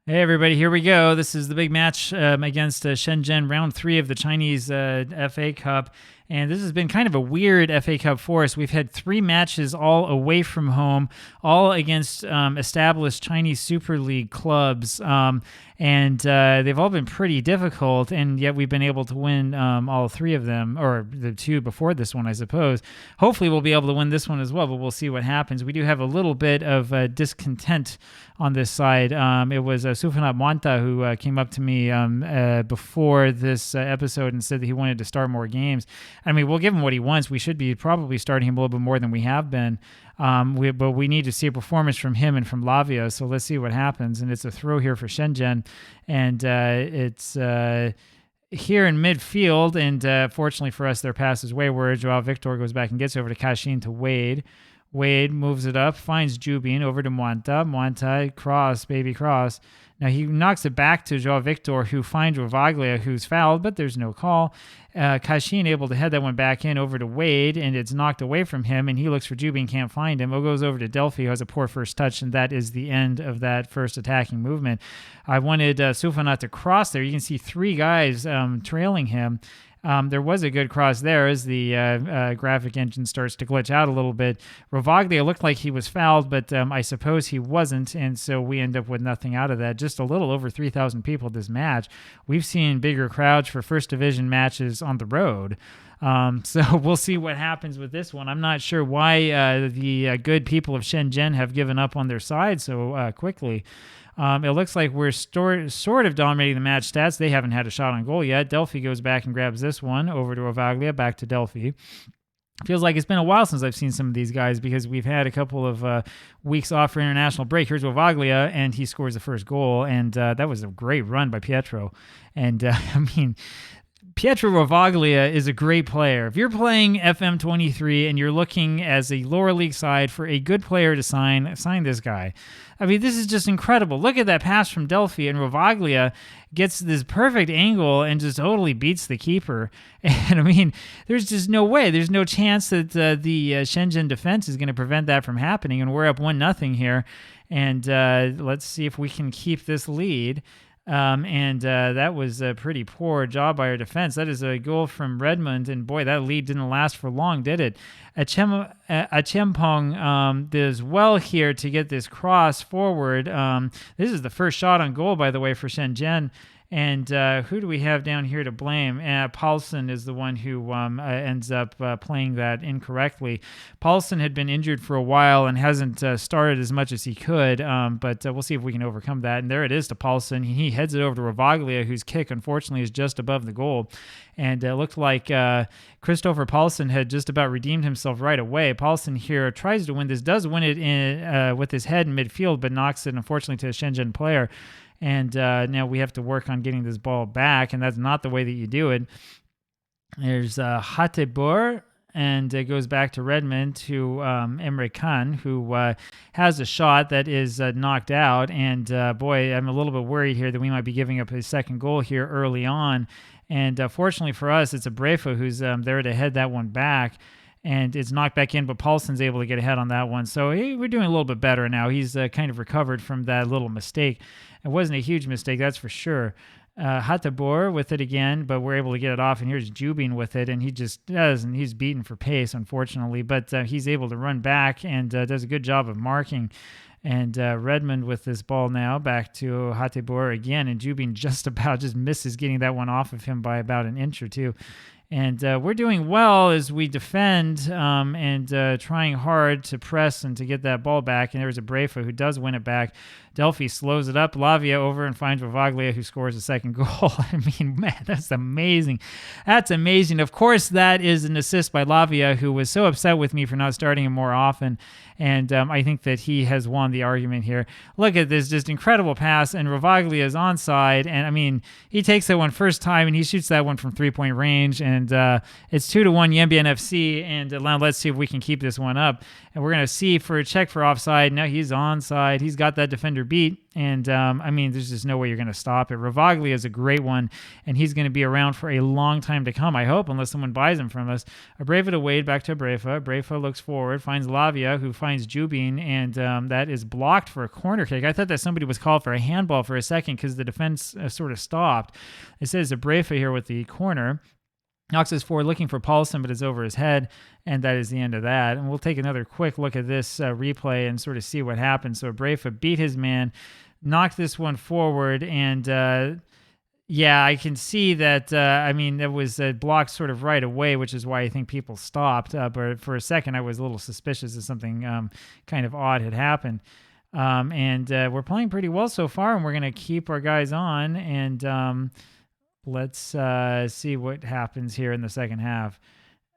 Hey everybody, here we go. This is the big match against Shenzhen, round 3 of the Chinese FA Cup. And this has been kind of a weird FA Cup for us. We've had 3 matches all away from home, all against established Chinese Super League clubs. And they've all been pretty difficult, and yet we've been able to win all 3 of them, or the 2 before this one, I suppose. Hopefully we'll be able to win this one as well, but we'll see what happens. We do have a little bit of discontent on this side. It was Sufanat Mwanta who came up to me before this episode and said that he wanted to start more games. I mean, we'll give him what he wants. We should be probably starting him a little bit more than we have been. But we need to see a performance from him and from Lavia, so let's see what happens. And it's a throw here for Shenzhen, and it's here in midfield, and fortunately for us, their pass is wayward. Joao Victor goes back and gets over to Kashin to Wade. Wade moves it up, finds Jubin over to Mwanta. Mwanta, cross, baby cross. Now he knocks it back to Joao Victor, who finds Ravaglia, who's fouled, but there's no call. Kashin able to head that one back in over to Wade, and it's knocked away from him, and he looks for Jubin, can't find him. It goes over to Delphi, who has a poor first touch, and that is the end of that first attacking movement. I wanted Sufanat to cross there. You can see 3 guys trailing him. There was a good cross there as the graphic engine starts to glitch out a little bit. Ravaglia looked like he was fouled, but I suppose he wasn't, and so we end up with nothing out of that. Just a little over 3,000 people this match. We've seen bigger crowds for first division matches on the road. So we'll see what happens with this one. I'm not sure why the good people of Shenzhen have given up on their side so quickly. It looks like we're sort of dominating the match stats. They haven't had a shot on goal yet. Delphi goes back and grabs this one over to Ravaglia, back to Delphi. Feels like it's been a while since I've seen some of these guys because we've had a couple of weeks off for international break. Here's Ravaglia, and he scores the first goal, and that was a great run by Pietro. And, I mean, Pietro Ravaglia is a great player. If you're playing FM23 and you're looking as a lower league side for a good player to sign this guy. I mean, this is just incredible. Look at that pass from Delphi, and Ravaglia gets this perfect angle and just totally beats the keeper. And I mean, there's just no way. There's no chance that the Shenzhen defense is going to prevent that from happening, and we're up 1-0 here. And let's see if we can keep this lead. That was a pretty poor job by our defense. That is a goal from Redmond, and boy, that lead didn't last for long, did it? Achempong does well here to get this cross forward. This is the first shot on goal, by the way, for Shenzhen. And who do we have down here to blame? Paulson is the one who ends up playing that incorrectly. Paulson had been injured for a while and hasn't started as much as he could, but we'll see if we can overcome that. And there it is to Paulson. He heads it over to Ravaglia, whose kick, unfortunately, is just above the goal. And it looked like Christopher Paulson had just about redeemed himself right away. Paulson here tries to win this, does win it in with his head in midfield, but knocks it, unfortunately, to a Shenzhen player. And now we have to work on getting this ball back, and that's not the way that you do it. There's Hatebor, and it goes back to Redmond to Emre Can, who has a shot that is knocked out. And boy, I'm a little bit worried here that we might be giving up his second goal here early on. And fortunately for us, it's Abrefa who's there to head that one back. And it's knocked back in, but Paulson's able to get ahead on that one. So we're doing a little bit better now. He's kind of recovered from that little mistake. It wasn't a huge mistake, that's for sure. Hatabor with it again, but we're able to get it off. And here's Jubin with it, and he just does, and he's beaten for pace, unfortunately. But he's able to run back and does a good job of marking. And Redmond with this ball now back to Hatebor again, and Jubin just misses getting that one off of him by about an inch or two. And we're doing well as we defend and trying hard to press and to get that ball back. And there's a Brefa who does win it back. Delphi slows it up. Lavia over and finds Ravaglia, who scores a second goal. I mean, man, that's amazing. That's amazing. Of course, that is an assist by Lavia, who was so upset with me for not starting him more often. And I think that he has won the argument here. Look at this, just incredible pass, and Ravaglia is onside. And I mean, he takes that one first time, and he shoots that one from 3-point range, and and it's 2-1 Yanbian FC, and now let's see if we can keep this one up. And we're going to see for a check for offside. Now he's onside. He's got that defender beat, and there's just no way you're going to stop it. Ravaglia is a great one, and he's going to be around for a long time to come, I hope, unless someone buys him from us. Abreva to Wade, back to Abreva. Abreva looks forward, finds Lavia, who finds Jubin, and that is blocked for a corner kick. I thought that somebody was called for a handball for a second because the defense sort of stopped. It says Abreva here with the corner. Knocks us forward, looking for Paulson, but it's over his head, and that is the end of that. And we'll take another quick look at this replay and sort of see what happened. So Abreva beat his man, knocked this one forward, and I can see that, it was blocked sort of right away, which is why I think people stopped. But for a second, I was a little suspicious that something kind of odd had happened. We're playing pretty well so far, and we're going to keep our guys on, and let's see what happens here in the second half.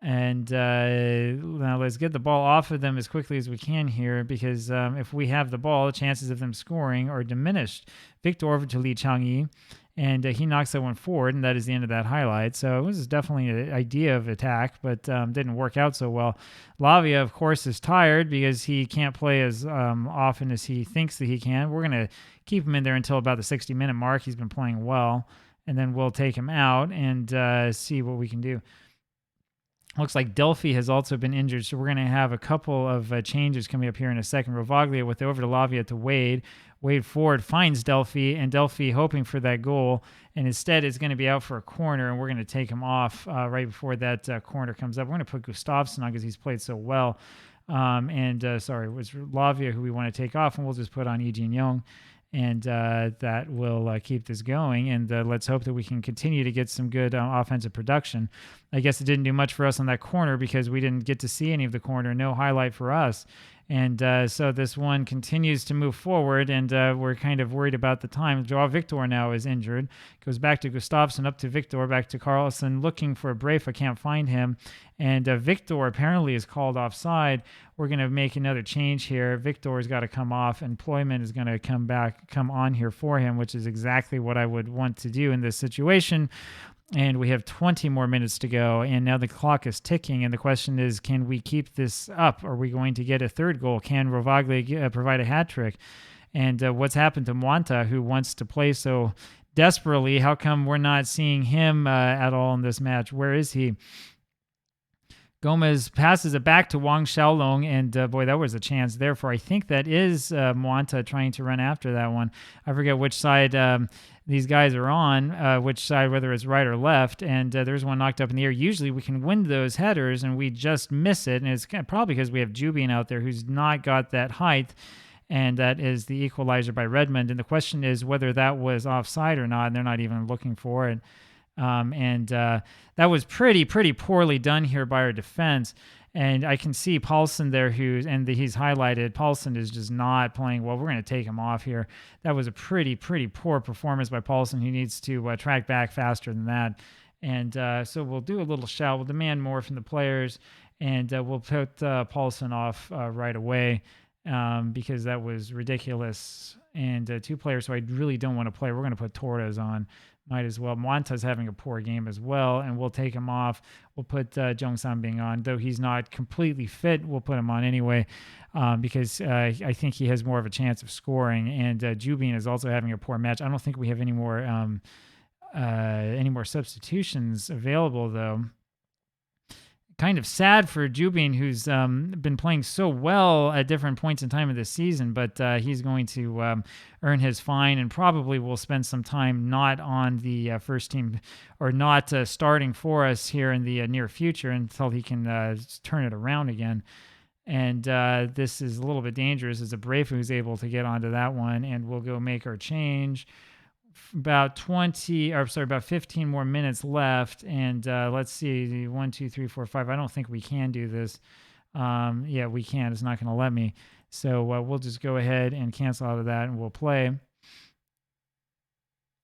And now let's get the ball off of them as quickly as we can here, because if we have the ball, the chances of them scoring are diminished. Victor over to Li Changyi, and he knocks that one forward, and that is the end of that highlight. So it was definitely an idea of attack, but didn't work out so well. Lavia, of course, is tired because he can't play as often as he thinks that he can. We're going to keep him in there until about the 60-minute mark. He's been playing well, and then we'll take him out and see what we can do. Looks like Delphi has also been injured, so we're going to have a couple of changes coming up here in a second. Rovaglia with over to Lavia to Wade. Wade forward finds Delphi, and Delphi hoping for that goal, and instead is going to be out for a corner, and we're going to take him off right before that corner comes up. We're going to put Gustafsson on because he's played so well. It was Lavia who we want to take off, and we'll just put on Yi Jin Young. And that will keep this going. And let's hope that we can continue to get some good offensive production. I guess it didn't do much for us on that corner because we didn't get to see any of the corner. No highlight for us. And so this one continues to move forward, and we're kind of worried about the time. Joao Victor now is injured. Goes back to Gustafsson, up to Victor, back to Carlson, looking for Abreva, can't find him. And Victor apparently is called offside. We're going to make another change here. Victor's got to come off, and Ployman is going to come on here for him, which is exactly what I would want to do in this situation. And we have 20 more minutes to go, and now the clock is ticking, and the question is, can we keep this up? Are we going to get a third goal? Can Rovaglia provide a hat trick? And what's happened to Mwanta, who wants to play so desperately? How come we're not seeing him at all in this match? Where is he? Gomez passes it back to Wang Xiaolong, and boy, that was a chance there for, I think that is Mwanta trying to run after that one. I forget which side these guys are on, which side, whether it's right or left, and there's one knocked up in the air. Usually we can win those headers, and we just miss it, and it's probably because we have Jubin out there who's not got that height, and that is the equalizer by Redmond. And the question is whether that was offside or not, and they're not even looking for it. That was pretty poorly done here by our defense. And I can see Paulson there, he's highlighted. Paulson is just not playing well. We're going to take him off here. That was a pretty poor performance by Paulson. He needs to track back faster than that. And so we'll do a little shout. We'll demand more from the players, and we'll put Paulson off right away because that was ridiculous. And two players who I really don't want to play, we're going to put Torres on. Might as well. Mwanta's having a poor game as well, and we'll take him off. We'll put Jong Sanbing on. Though he's not completely fit, we'll put him on anyway because I think he has more of a chance of scoring. And Jubin is also having a poor match. I don't think we have any more substitutions available, though. Kind of sad for Jubin, who's been playing so well at different points in time of this season, but he's going to earn his fine and probably will spend some time not on the first team or not starting for us here in the near future until he can turn it around again. And this is a little bit dangerous as a Brave who's able to get onto that one, and we'll go make our change. About 15 more minutes left, and let's see, 1, 2, 3, 4, 5. I don't think we can do this. Yeah, we can. It's not going to let me. So we'll just go ahead and cancel out of that, and we'll play.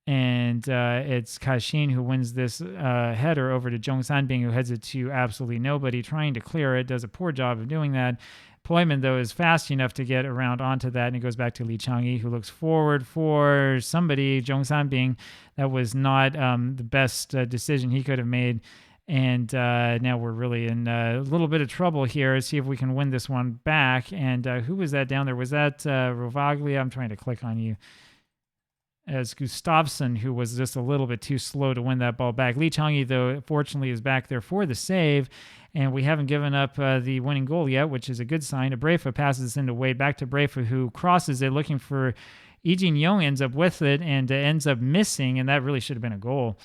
And it's Kashin who wins this header over to Jong Sanbing, who heads it to absolutely nobody, trying to clear it. Does a poor job of doing that. Ployman, though, is fast enough to get around onto that, and it goes back to Li Changyi, who looks forward for somebody, Jong Sanbing. That was not the best decision he could have made. And now we're really in a little bit of trouble here. Let's see if we can win this one back. And who was that down there? Was that Rovaglia? I'm trying to click on you. As Gustafsson, who was just a little bit too slow to win that ball back. Lee Changyi, though, fortunately is back there for the save. And we haven't given up the winning goal yet, which is a good sign. Abrefa passes this into Wade, back to Brefa, who crosses it looking for Ijin Young, ends up with it and ends up missing, and that really should have been a goal.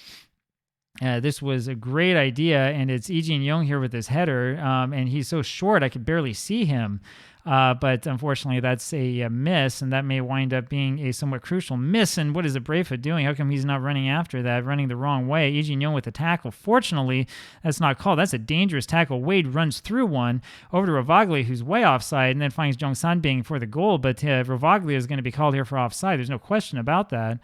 This was a great idea, and it's Ijin Young here with his header, and he's so short I could barely see him. But unfortunately, that's a miss, and that may wind up being a somewhat crucial miss. And what is Abrefa doing? How come he's not running after that, running the wrong way? Ijin Young with the tackle. Fortunately, that's not called. That's a dangerous tackle. Wade runs through one over to Rovaglia, who's way offside, and then finds Jong Sanbing for the goal. But Rovaglia is going to be called here for offside. There's no question about that.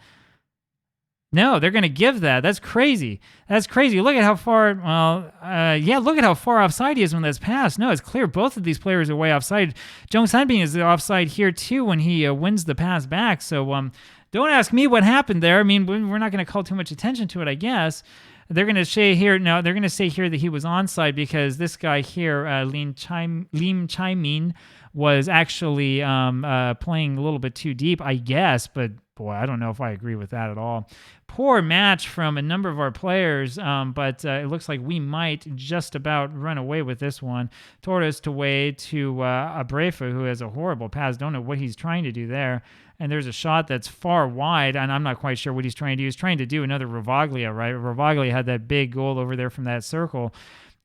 No, they're going to give that. That's crazy. That's crazy. Look at how far, look at how far offside he is when that's passed. No, it's clear both of these players are way offside. Jong Sanbing is offside here too when he wins the pass back. So don't ask me what happened there. I mean, we're not going to call too much attention to it, I guess. They're going to say here, no, they're going to say here that he was onside because this guy here, Lim Chai-min, was actually playing a little bit too deep, I guess, but boy, I don't know if I agree with that at all. Poor match from a number of our players, but it looks like we might just about run away with this one. Torres to Wade to Abrefa, who has a horrible pass. Don't know what he's trying to do there. And there's a shot that's far wide, and I'm not quite sure what he's trying to do. He's trying to do another Rovaglia, right? Rovaglia had that big goal over there from that circle,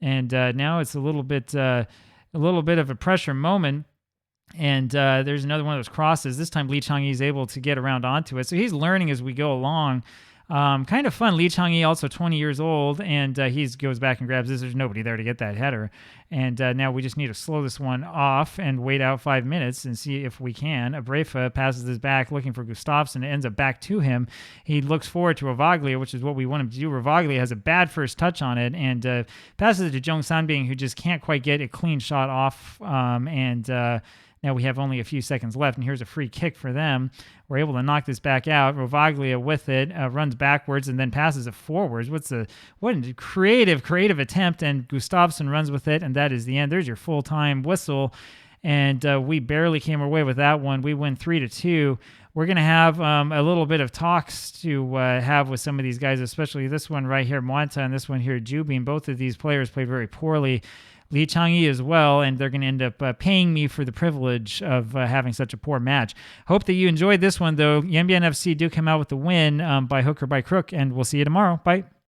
and now it's a little bit of a pressure moment. And there's another one of those crosses. This time Lee Changyi is able to get around onto it. So he's learning as we go along. Kind of fun. Lee Changyi, also 20 years old, and he goes back and grabs this. There's nobody there to get that header. And now we just need to slow this one off and wait out 5 minutes and see if we can. Abrefa passes this back looking for Gustafsson. It ends up back to him. He looks forward to Rovaglia, which is what we want him to do. Rovaglia has a bad first touch on it and passes it to Jong Sanbing, who just can't quite get a clean shot off. Now we have only a few seconds left, and here's a free kick for them. We're able to knock this back out. Rovaglia with it, runs backwards and then passes it forwards. What a creative attempt, and Gustafsson runs with it, and that is the end. There's your full-time whistle, and we barely came away with that one. We win 3-2. We're going to have a little bit of talks to have with some of these guys, especially this one right here, Mwanta, and this one here, Jubin. Both of these players played very poorly. Lee Changyi as well, and they're going to end up paying me for the privilege of having such a poor match. Hope that you enjoyed this one, though. Yanbian FC do come out with the win by hook or by crook, and we'll see you tomorrow. Bye.